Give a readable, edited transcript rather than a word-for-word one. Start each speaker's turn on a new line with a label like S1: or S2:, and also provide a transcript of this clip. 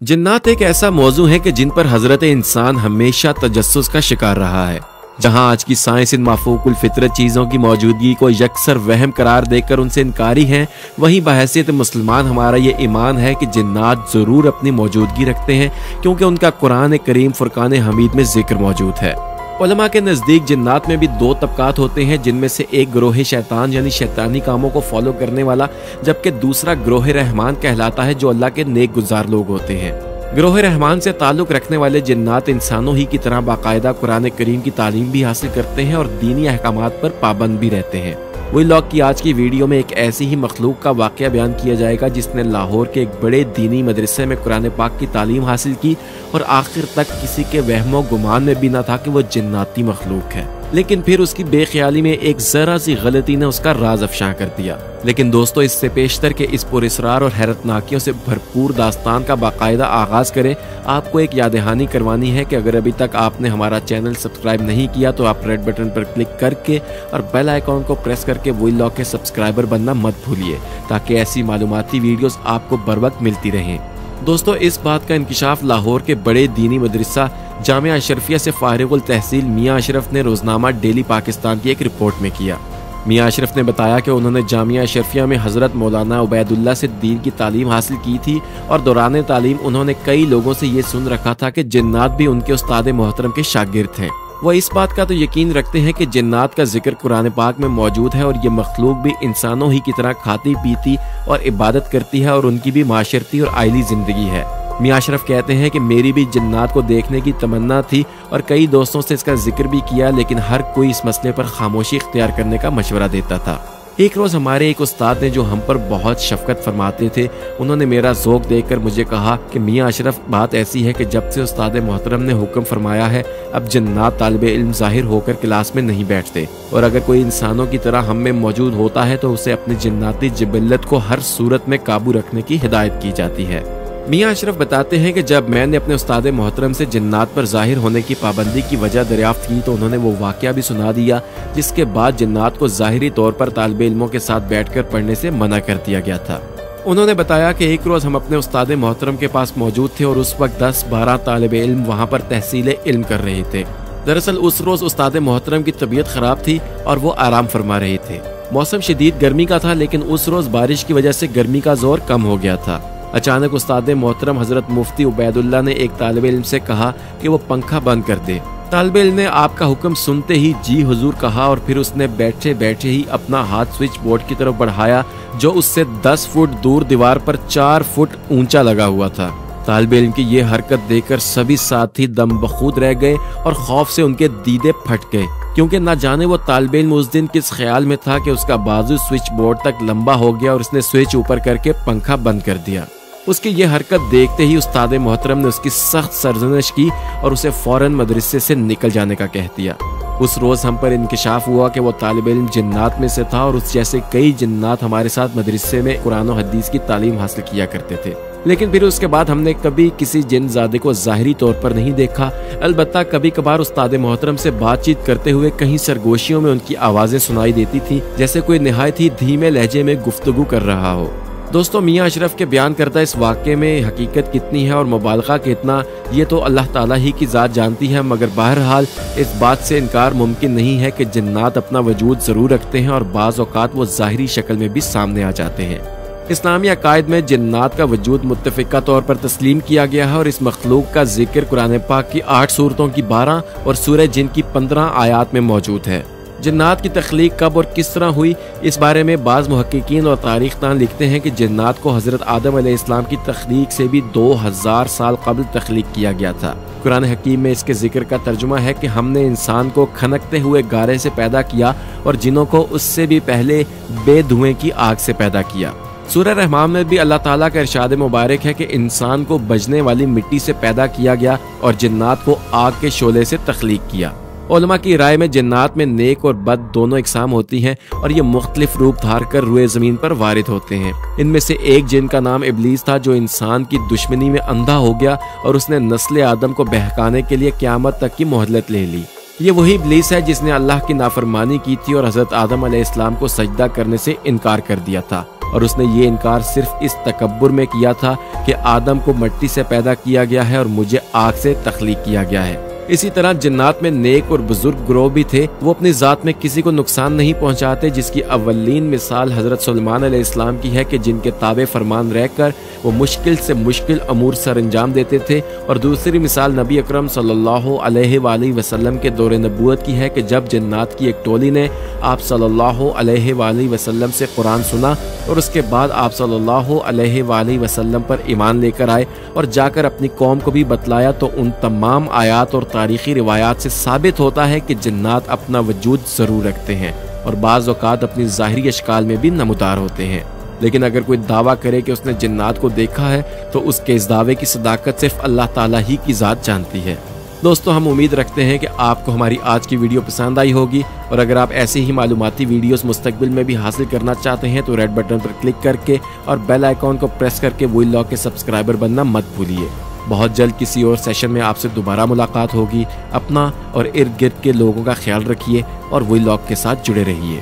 S1: जिन्नात एक ऐसा मौजू है कि जिन पर हजरत इंसान हमेशा तजस्सुस का शिकार रहा है। जहां आज की साइंस इन माफूकुल फितरत चीज़ों की मौजूदगी को यकसर वहम करार देकर उनसे इनकारी है, वहीं बहैसियत मुसलमान हमारा ये ईमान है कि जिन्नात ज़रूर अपनी मौजूदगी रखते हैं, क्योंकि उनका कुरान करीम फुरकान हमीद में जिक्र मौजूद है। उलमा के नज़दीक जिन्नात में भी दो तबकात होते हैं, जिनमें से एक ग्रोह शैतान यानी शैतानी कामों को फॉलो करने वाला, जबकि दूसरा ग्रोह रहमान कहलाता है, जो अल्लाह के नेक गुजार लोग होते हैं। ग्रोह रहमान से ताल्लुक रखने वाले जिन्नात इंसानों ही की तरह बाकायदा कुरान करीम की तालीम भी हासिल करते हैं और दीनी अहकामात पर पाबंद भी रहते हैं। व्लॉग की आज की वीडियो में एक ऐसी ही मखलूक का वाक़या बयान किया जाएगा जिसने लाहौर के एक बड़े दीनी मदरसे में कुरान पाक की तालीम हासिल की और आखिर तक किसी के वहमो गुमान में भी न था कि वो जिन्नाती मखलूक है, लेकिन फिर उसकी बेख्याली में एक जरा सी गलती ने उसका राज अफशा कर दिया। लेकिन दोस्तों, इससे पेशतर के इस पुरअसरार और हैरतनाकियों से भरपूर दास्तान का बाकायदा आगाज करें, आपको एक याद दहानी करवानी है कि अगर अभी तक आपने हमारा चैनल सब्सक्राइब नहीं किया तो आप रेड बटन पर क्लिक करके और बेल आइकॉन को प्रेस करके व्लॉग के सब्सक्राइबर बनना मत भूलिए, ताकि ऐसी मालूमाती वीडियोस आपको बर वक्त मिलती रहें। दोस्तों, इस बात का इंकिशाफ लाहौर के बड़े दीनी मदरसा जामिया अशरफिया से फारिगुल तहसील मियाँ अशरफ ने रोजनामा डेली पाकिस्तान की एक रिपोर्ट में किया। मियाँ अशरफ ने बताया कि उन्होंने जामिया अशरफिया में हजरत मौलाना उबैदुल्लाह से दीन की तालीम हासिल की थी और दौरान तालीम उन्होंने कई लोगों से ये सुन रखा था कि जिन्नात भी उनके उस्ताद मोहतरम के शागिर्द हैं। वह इस बात का तो यकीन रखते हैं कि जिन्नात का जिक्र कुरान पाक में मौजूद है और ये मखलूक भी इंसानों ही की तरह खाती पीती और इबादत करती है और उनकी भी माशरती और आइली जिंदगी है। मियाँ अशरफ कहते हैं कि मेरी भी जिन्नात को देखने की तमन्ना थी और कई दोस्तों से इसका जिक्र भी किया, लेकिन हर कोई इस मसले पर खामोशी इख्तियार करने का मशवरा देता था। एक रोज़ हमारे एक उस्ताद ने, जो हम पर बहुत शफकत फरमाते थे, उन्होंने मेरा ज़ौक़ देखकर मुझे कहा कि मियाँ अशरफ, बात ऐसी है कि जब से उस्ताद मोहतरम ने हुक्म फरमाया है, अब जिन्नात तालिबे इल्म ज़ाहिर होकर क्लास में नहीं बैठते, और अगर कोई इंसानों की तरह हम में मौजूद होता है तो उसे अपनी जिन्नाती जिबिल्लत को हर सूरत में काबू रखने की हिदायत की जाती है। मियाँ अशरफ बताते हैं कि जब मैंने अपने उस्ताद मोहतरम से जिन्नात पर जाहिर होने की पाबंदी की वजह दरियाफ्त की तो उन्होंने वो वाक़या भी सुना दिया, जिसके बाद जिन्नात को ज़ाहिरी तौर पर तालिबे इल्मों के साथ बैठकर पढ़ने से मना कर दिया गया था। उन्होंने बताया कि एक रोज़ हम अपने उस्ताद मोहतरम के पास मौजूद थे और उस वक्त 10-12 तालिबे इल्म वहाँ पर तहसील इल्म कर रहे थे। दरअसल उस रोज़ उस्ताद मोहतरम की तबीयत ख़राब थी और वो आराम फरमा रहे थे। मौसम शदीद गर्मी का था, लेकिन उस रोज़ बारिश की वजह से गर्मी का जोर कम हो गया था। अचानक उस्ताद मोहतरम हजरत मुफ्ती उबैदुल्लाह ने एक तालिबे इल्म से कहा कि वो पंखा बंद कर दे। तालिबे इल्म ने आपका हुक्म सुनते ही जी हुजूर कहा और फिर उसने बैठे बैठे ही अपना हाथ स्विच बोर्ड की तरफ बढ़ाया, जो उससे 10 फुट दूर दीवार पर 4 फुट ऊंचा लगा हुआ था। तालिबे इल्म की ये हरकत देखकर सभी साथी दम बखूद रह गए और खौफ से उनके दीदे फट गए, क्योंकि न जाने वो तालिबे इल्म उस दिन किस ख्याल में था कि उसका बाजू स्विच बोर्ड तक लंबा हो गया और उसने स्विच ऊपर करके पंखा बंद कर दिया। उसकी ये हरकत देखते ही उस्ताद मोहतरम ने उसकी सख्त सरजनिश की और उसे फौरन मदरसे से निकल जाने का कह दिया। उस रोज़ हम पर इंकिशाफ हुआ कि वो तालिब इल्म जिन्नात में से था और उस जैसे कई जिन्नात हमारे साथ मदरसे में कुरान और हदीस की तालीम हासिल किया करते थे। लेकिन फिर उसके बाद हमने कभी किसी जिन्नज़ादे को ज़ाहिरी तौर पर नहीं देखा। अलबत्ता कभी कभार उस्ताद मोहतरम से बातचीत करते हुए कहीं सरगोशियों में उनकी आवाज़ें सुनाई देती थी, जैसे कोई निहायत ही धीमे लहजे में गुफ्तगू कर रहा हो। दोस्तों, मियाँ अशरफ के बयान करता इस वाक़े में हकीकत कितनी है और मुबालगा कितना, ये तो अल्लाह ताला ही की ज़ात जानती है, मगर बहरहाल इस बात से इनकार मुमकिन नहीं है कि जिन्नात अपना वजूद ज़रूर रखते हैं और बाज़ औक़ात वो ज़ाहिरी शक्ल में भी सामने आ जाते हैं। इस्लामी अकायद में जिन्नात का वजूद मुत्तफ़िक़ा तौर पर तस्लीम किया गया है और इस मखलूक का जिक्र कुरान पाक की 8 सूरतों की 12 और सूरह जिन की 15 आयात में मौजूद है। जिन्नात की तख्लीक कब और किस तरह हुई, इस बारे में बाज़ मुहक्किकीन और तारीख़दान लिखते हैं कि जिन्नात को हज़रत आदम अलैहिस्सलाम की तख्लीक से भी 2000 साल कबल तख्लीक किया गया था। कुरान हकीम में इसके जिक्र का तर्जुमा है कि हमने इंसान को खनकते हुए गारे से पैदा किया और जिनों को उससे भी पहले बेधुएं की आग से पैदा किया। सूरह रहमान में भी अल्लाह ताला का इरशाद मुबारक है कि इंसान को बजने वाली मिट्टी से पैदा किया गया और जिन्नात को आग के शोले से तख्लीक किया। उलमा की राय में जिन्नात में नेक और बद दोनों इकसाम होती हैं और ये मुख्तलिफ रूप धार कर रुए ज़मीन पर वारिद होते हैं। इनमें से एक जिन का नाम इब्लीस था, जो इंसान की दुश्मनी में अंधा हो गया और उसने नस्ल आदम को बहकाने के लिए क़यामत तक की मोहलत ले ली। ये वही इब्लीस है जिसने अल्लाह की नाफरमानी की थी और हज़रत आदम अलैहिस्सलाम को सजदा करने से इनकार कर दिया था। और उसने ये इनकार सिर्फ इस तकब्बुर में किया था कि आदम को मिट्टी से पैदा किया गया है और मुझे आग से तख्लीक किया गया है। इसी तरह जिन्नात में नेक और बुजुर्ग ग्रोह भी थे। वो अपनी जात में किसी को नुकसान नहीं पहुंचाते, जिसकी अव्वलीन मिसाल हजरत सुलेमान अलैहिस्सलाम की है कि जिनके ताबे फरमान रहकर वो मुश्किल से मुश्किल अमूर सर अंजाम देते थे। और दूसरी मिसाल नबी अकरम सल्लल्लाहु अलैहि वसल्लम के दौरे नबूवत की है कि जब जिन्नात की एक टोली ने आप सल्लल्लाहु अलैहि वसल्लम से कुरान सुना और उसके बाद आप सल्लल्लाहु अलैहि वसल्लम पर ईमान लेकर आए और जाकर अपनी कौम को भी बतलाया, तो उन तमाम आयात और तारीखी रिवायात से साबित होता है कि जिन्नात अपना वजूद जरूर रखते हैं और बाज़ औक़ात अपनी ज़ाहिरी अशकाल में भी नमूदार होते हैं। लेकिन अगर कोई दावा करे कि उसने जिन्नात को देखा है तो उसके इस दावे की सदाकत सिर्फ अल्लाह ताला ही की ज़ात जानती है। दोस्तों, हम उम्मीद रखते हैं कि आपको हमारी आज की वीडियो पसंद आई होगी और अगर आप ऐसे ही मालूमाती वीडियोस मुस्तकबिल में भी हासिल करना चाहते हैं तो रेड बटन पर क्लिक करके और बेल आइकॉन को प्रेस करके वीलॉग के सब्सक्राइबर बनना मत भूलिए। बहुत जल्द किसी और सेशन में आपसे दोबारा मुलाकात होगी। अपना और इर्द गिर्द के लोगों का ख्याल रखिए और वीलॉग के साथ जुड़े रहिए।